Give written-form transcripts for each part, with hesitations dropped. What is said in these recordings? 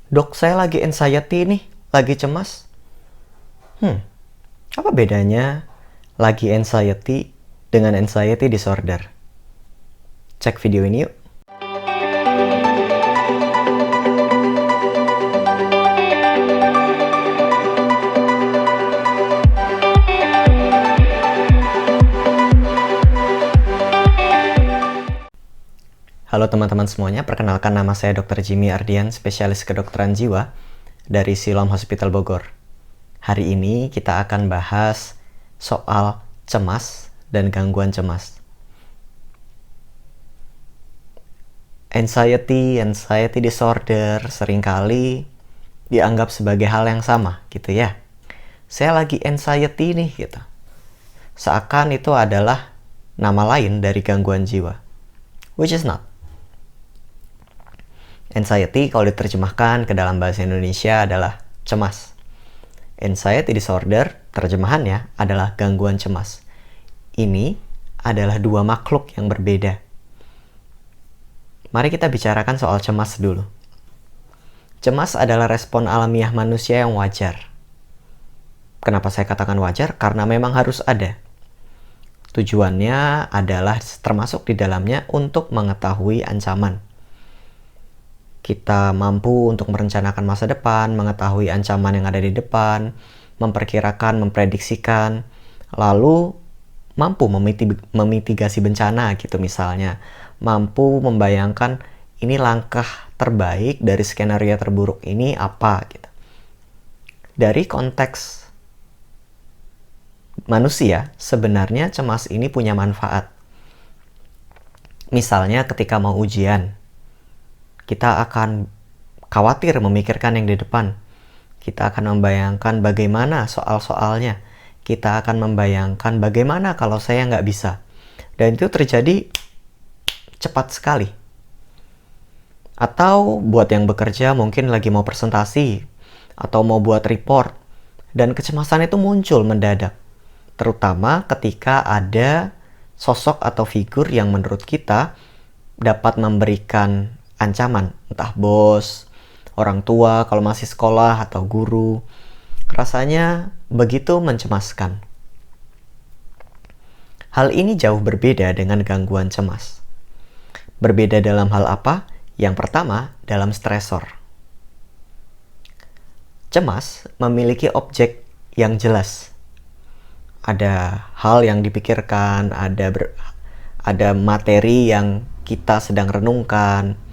Dok, saya lagi anxiety nih, lagi cemas. Apa bedanya lagi anxiety dengan anxiety disorder? Cek video ini yuk. Halo teman-teman semuanya, perkenalkan nama saya Dr. Jimmy Ardian, spesialis kedokteran jiwa dari Siloam Hospital Bogor. Hari ini kita akan bahas soal cemas dan gangguan cemas. Anxiety disorder seringkali dianggap sebagai hal yang sama gitu ya. Saya lagi anxiety nih gitu. Seakan itu adalah nama lain dari gangguan jiwa. Which is not. Anxiety kalau diterjemahkan ke dalam bahasa Indonesia adalah cemas. Anxiety disorder terjemahannya adalah gangguan cemas. Ini adalah dua makhluk yang berbeda. Mari kita bicarakan soal cemas dulu. Cemas adalah respon alamiah manusia yang wajar. Kenapa saya katakan wajar? Karena memang harus ada. Tujuannya adalah termasuk di dalamnya untuk mengetahui ancaman. Kita mampu untuk merencanakan masa depan, mengetahui ancaman yang ada di depan, memperkirakan, memprediksikan, lalu mampu memitigasi bencana gitu misalnya. Mampu membayangkan ini langkah terbaik dari skenario terburuk ini apa gitu. Dari konteks manusia, sebenarnya cemas ini punya manfaat. Misalnya ketika mau ujian, kita akan khawatir memikirkan yang di depan. Kita akan membayangkan bagaimana soal-soalnya. Kita akan membayangkan bagaimana kalau saya nggak bisa. Dan itu terjadi cepat sekali. Atau buat yang bekerja mungkin lagi mau presentasi atau mau buat report. Dan kecemasan itu muncul mendadak. Terutama ketika ada sosok atau figur yang menurut kita dapat memberikan ancaman, entah bos, orang tua kalau masih sekolah atau guru. Rasanya begitu mencemaskan. Hal ini jauh berbeda dengan gangguan cemas. Berbeda dalam hal apa? Yang pertama, dalam stresor. Cemas memiliki objek yang jelas. Ada hal yang dipikirkan, ada materi yang kita sedang renungkan.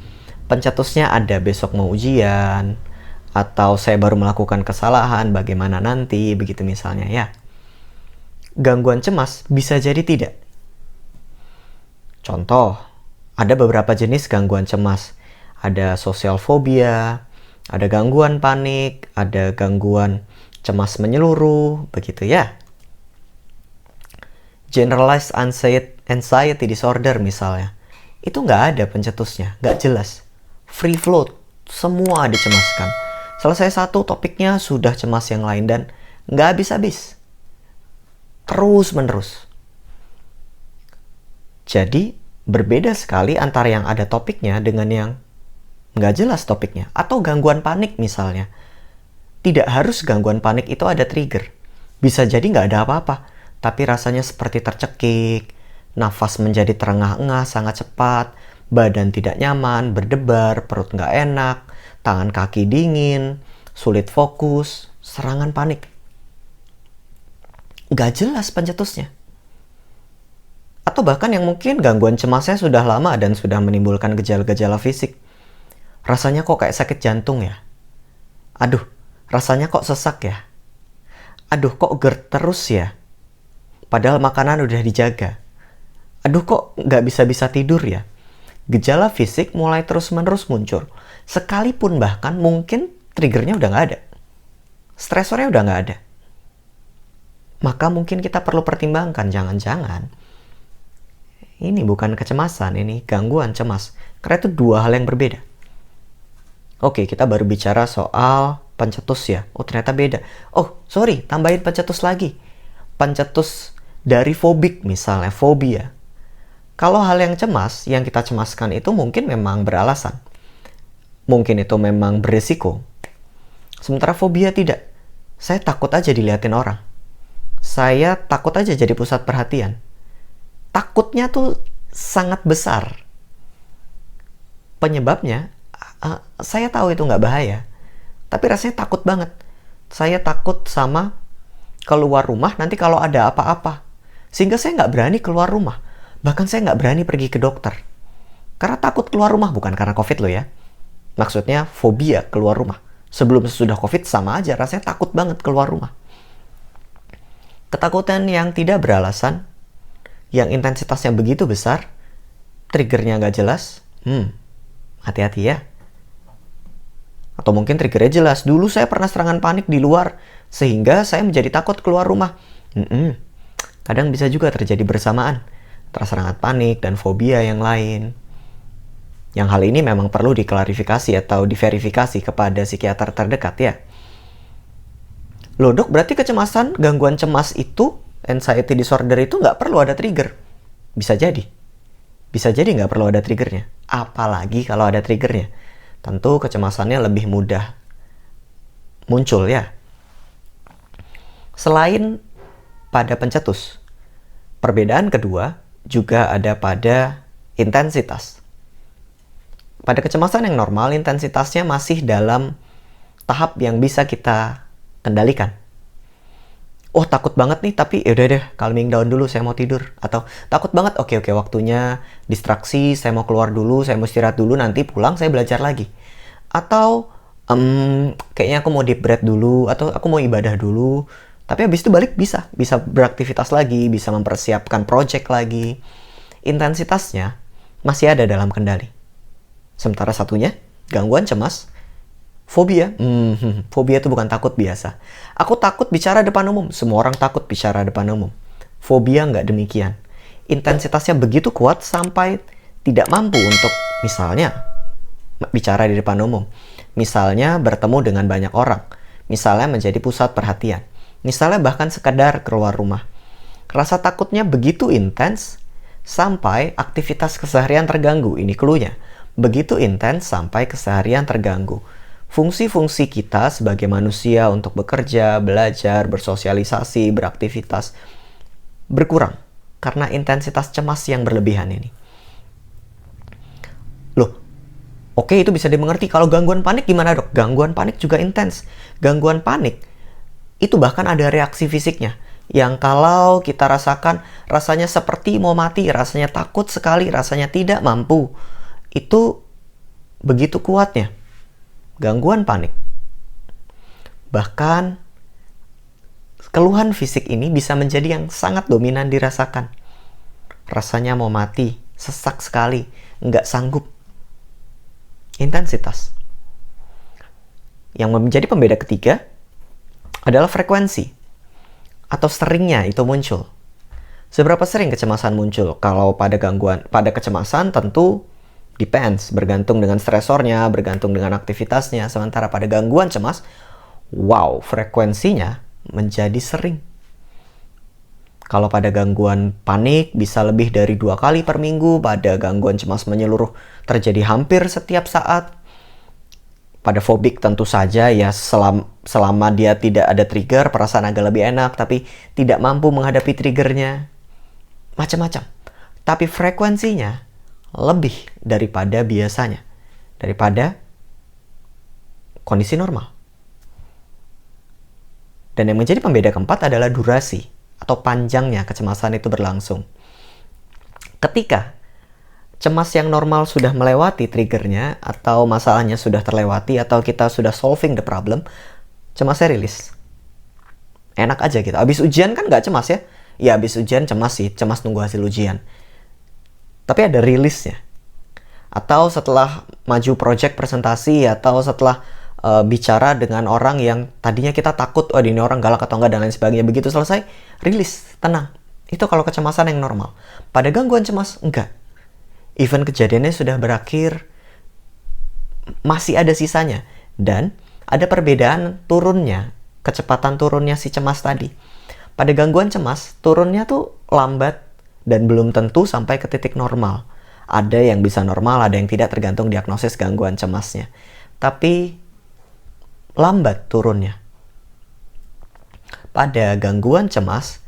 Pencetusnya ada besok mau ujian, atau saya baru melakukan kesalahan, bagaimana nanti, begitu misalnya ya. Gangguan cemas bisa jadi tidak. Contoh, ada beberapa jenis gangguan cemas. Ada social phobia, ada gangguan panik, ada gangguan cemas menyeluruh, begitu ya. Generalized anxiety disorder misalnya, itu nggak ada pencetusnya, nggak jelas. Free float, semua dicemaskan. Selesai satu topiknya sudah cemas yang lain dan nggak habis-habis. Terus menerus. Jadi berbeda sekali antara yang ada topiknya dengan yang nggak jelas topiknya. Atau gangguan panik misalnya. Tidak harus gangguan panik itu ada trigger. Bisa jadi nggak ada apa-apa, tapi rasanya seperti tercekik, nafas menjadi terengah-engah sangat cepat, badan tidak nyaman, berdebar, perut nggak enak, tangan kaki dingin, sulit fokus, serangan panik. Nggak jelas pencetusnya. Atau bahkan yang mungkin gangguan cemasnya sudah lama dan sudah menimbulkan gejala-gejala fisik. Rasanya kok kayak sakit jantung ya? Aduh, rasanya kok sesak ya? Aduh, kok GERD terus ya? Padahal makanan udah dijaga. Aduh, kok nggak bisa-bisa tidur ya? Gejala fisik mulai terus-menerus muncul. Sekalipun bahkan mungkin triggernya udah nggak ada. Stresornya udah nggak ada. Maka mungkin kita perlu pertimbangkan, jangan-jangan ini bukan kecemasan, ini gangguan cemas. Karena itu dua hal yang berbeda. Oke, kita baru bicara soal pencetus ya. Oh, ternyata beda. Oh, sorry, tambahin pencetus lagi. Pencetus dari fobik misalnya, fobia. Kalau hal yang cemas, yang kita cemaskan itu mungkin memang beralasan. mungkin itu memang beresiko. Sementara fobia tidak. Saya takut aja diliatin orang. Saya takut aja jadi pusat perhatian. Takutnya tuh sangat besar. Penyebabnya, saya tahu itu nggak bahaya. Tapi rasanya takut banget. Saya takut sama keluar rumah nanti kalau ada apa-apa. Sehingga saya nggak berani keluar rumah. Bahkan saya nggak berani pergi ke dokter. Karena takut keluar rumah, bukan karena COVID loh ya. Maksudnya fobia keluar rumah. Sebelum sesudah COVID sama aja, rasanya takut banget keluar rumah. Ketakutan yang tidak beralasan, yang intensitasnya begitu besar, triggernya nggak jelas, hati-hati ya. Atau mungkin triggernya jelas. Dulu saya pernah serangan panik di luar, sehingga saya menjadi takut keluar rumah. Kadang bisa juga terjadi bersamaan, antara serangan panik dan fobia yang lain. Yang hal ini memang perlu diklarifikasi atau diverifikasi kepada psikiater terdekat ya. Loh dok, berarti kecemasan, gangguan cemas itu, anxiety disorder itu nggak perlu ada trigger. Bisa jadi. Bisa jadi nggak perlu ada triggernya. Apalagi kalau ada triggernya. Tentu kecemasannya lebih mudah muncul ya. Selain pada pencetus, perbedaan kedua juga ada pada intensitas. Pada kecemasan yang normal, intensitasnya masih dalam tahap yang bisa kita kendalikan. Oh takut banget nih, tapi yaudah deh calming down dulu, saya mau tidur. Atau takut banget, oke waktunya distraksi, saya mau keluar dulu, saya mau istirahat dulu, nanti pulang saya belajar lagi. Atau kayaknya aku mau deep breath dulu, atau aku mau ibadah dulu. Tapi habis itu balik bisa beraktivitas lagi, bisa mempersiapkan project lagi. Intensitasnya masih ada dalam kendali. Sementara satunya, gangguan cemas, fobia. Fobia itu bukan takut biasa. Aku takut bicara depan umum. Semua orang takut bicara depan umum. Fobia nggak demikian. Intensitasnya begitu kuat sampai tidak mampu untuk misalnya bicara di depan umum. Misalnya bertemu dengan banyak orang. Misalnya menjadi pusat perhatian. Misalnya bahkan sekedar keluar rumah. Rasa takutnya begitu intens sampai aktivitas keseharian terganggu. Ini cluenya. Begitu intens sampai keseharian terganggu. Fungsi-fungsi kita sebagai manusia untuk bekerja, belajar, bersosialisasi, beraktivitas berkurang karena intensitas cemas yang berlebihan ini. Loh, oke itu bisa dimengerti. Kalau gangguan panik gimana dok? Gangguan panik juga intens. Gangguan panik itu bahkan ada reaksi fisiknya. Yang kalau kita rasakan rasanya seperti mau mati, rasanya takut sekali, rasanya tidak mampu. Itu begitu kuatnya. Gangguan panik. Bahkan keluhan fisik ini bisa menjadi yang sangat dominan dirasakan. Rasanya mau mati, sesak sekali, nggak sanggup. Intensitas. Yang menjadi pembeda ketiga adalah frekuensi atau seringnya itu muncul. Seberapa sering kecemasan muncul? Kalau pada kecemasan tentu depends, bergantung dengan stresornya, bergantung dengan aktivitasnya. Sementara pada gangguan cemas, frekuensinya menjadi sering. Kalau pada gangguan panik bisa lebih dari 2 kali per minggu, pada gangguan cemas menyeluruh terjadi hampir setiap saat. Pada fobik tentu saja ya selama dia tidak ada trigger, perasaan agak lebih enak, tapi tidak mampu menghadapi triggernya. Macam-macam. Tapi frekuensinya lebih daripada biasanya, daripada kondisi normal. Dan yang menjadi pembeda keempat adalah durasi atau panjangnya kecemasan itu berlangsung. Ketika cemas yang normal sudah melewati triggernya atau masalahnya sudah terlewati atau kita sudah solving the problem, cemasnya rilis. Enak aja gitu. Abis ujian kan nggak cemas ya? Ya abis ujian cemas sih, cemas nunggu hasil ujian. Tapi ada rilisnya. Atau setelah maju project presentasi, atau setelah bicara dengan orang yang tadinya kita takut, ini orang galak atau enggak, dan lain sebagainya. Begitu selesai, rilis, tenang. Itu kalau kecemasan yang normal. Pada gangguan cemas, enggak. Even kejadiannya sudah berakhir, masih ada sisanya. Dan ada perbedaan turunnya, kecepatan turunnya si cemas tadi. Pada gangguan cemas, turunnya tuh lambat dan belum tentu sampai ke titik normal. Ada yang bisa normal, ada yang tidak, tergantung diagnosis gangguan cemasnya. tapi lambat turunnya. Pada gangguan cemas,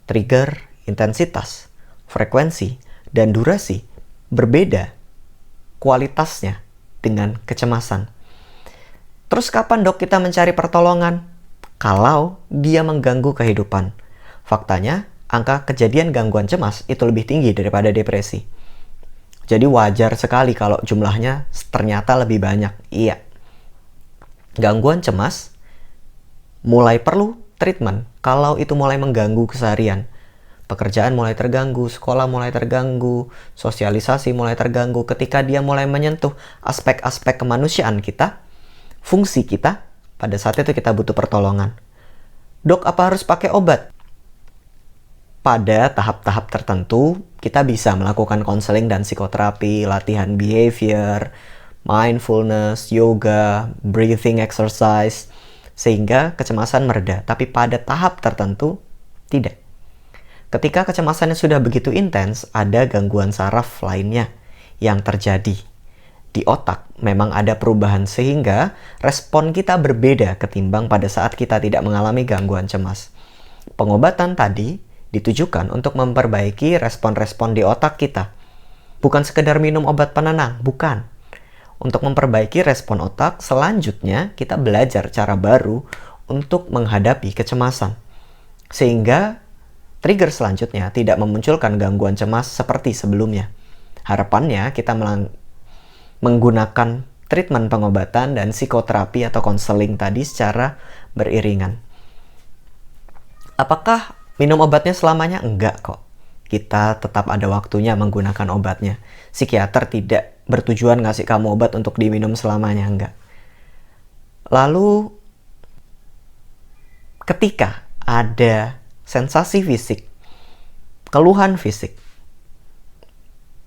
trigger, intensitas, frekuensi, dan durasi berbeda kualitasnya dengan kecemasan. Terus kapan dok kita mencari pertolongan? Kalau dia mengganggu kehidupan. Faktanya, angka kejadian gangguan cemas itu lebih tinggi daripada depresi. Jadi wajar sekali kalau jumlahnya ternyata lebih banyak. Iya. Gangguan cemas mulai perlu treatment kalau itu mulai mengganggu keseharian. Pekerjaan mulai terganggu, sekolah mulai terganggu, sosialisasi mulai terganggu. Ketika dia mulai menyentuh aspek-aspek kemanusiaan kita, fungsi kita, pada saat itu kita butuh pertolongan. Dok, apa harus pakai obat? Pada tahap-tahap tertentu, kita bisa melakukan konseling dan psikoterapi, latihan behavior, mindfulness, yoga, breathing exercise, sehingga kecemasan mereda. Tapi pada tahap tertentu, tidak. Ketika kecemasannya sudah begitu intens, ada gangguan saraf lainnya yang terjadi. Di otak memang ada perubahan sehingga respon kita berbeda ketimbang pada saat kita tidak mengalami gangguan cemas. Pengobatan tadi ditujukan untuk memperbaiki respon-respon di otak kita. Bukan sekedar minum obat penenang, bukan. Untuk memperbaiki respon otak, selanjutnya kita belajar cara baru untuk menghadapi kecemasan. Sehingga trigger selanjutnya tidak memunculkan gangguan cemas seperti sebelumnya. Harapannya kita menggunakan treatment pengobatan dan psikoterapi atau konseling tadi secara beriringan. Apakah minum obatnya selamanya? Enggak kok. Kita tetap ada waktunya menggunakan obatnya. Psikiater tidak bertujuan ngasih kamu obat untuk diminum selamanya, enggak. Lalu, ketika ada sensasi fisik, keluhan fisik,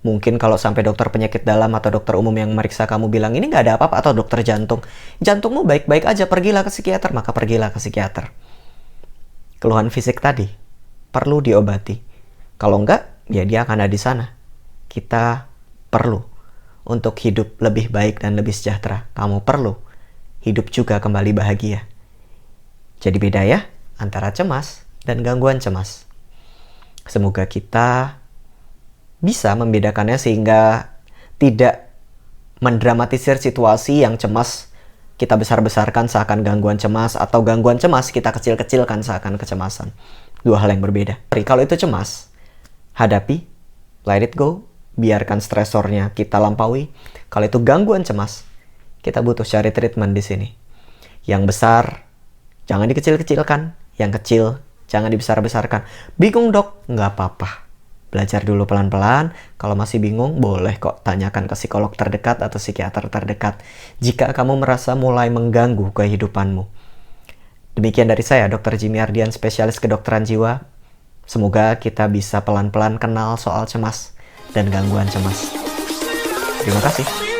mungkin kalau sampai dokter penyakit dalam atau dokter umum yang meriksa kamu bilang, ini nggak ada apa-apa, atau dokter jantung, jantungmu baik-baik aja, pergilah ke psikiater, maka pergilah ke psikiater. Keluhan fisik tadi perlu diobati. Kalau enggak, ya dia akan ada di sana. Kita perlu untuk hidup lebih baik dan lebih sejahtera. Kamu perlu hidup juga kembali bahagia. Jadi beda ya antara cemas dan gangguan cemas. Semoga kita bisa membedakannya sehingga tidak mendramatisir situasi yang cemas kita besar-besarkan seakan gangguan cemas, atau gangguan cemas kita kecil-kecilkan seakan kecemasan. Dua hal yang berbeda. Kalau itu cemas, hadapi, let it go, biarkan stresornya kita lampaui. Kalau itu gangguan cemas, kita butuh cari treatment di sini. Yang besar, jangan dikecil-kecilkan. Yang kecil, jangan dibesar-besarkan. Bingung dok? Nggak apa-apa. Belajar dulu pelan-pelan. Kalau masih bingung, boleh kok tanyakan ke psikolog terdekat atau psikiater terdekat jika kamu merasa mulai mengganggu kehidupanmu. Demikian dari saya, Dr. Jimmy Ardian, spesialis kedokteran jiwa. Semoga kita bisa pelan-pelan kenal soal cemas dan gangguan cemas. Terima kasih.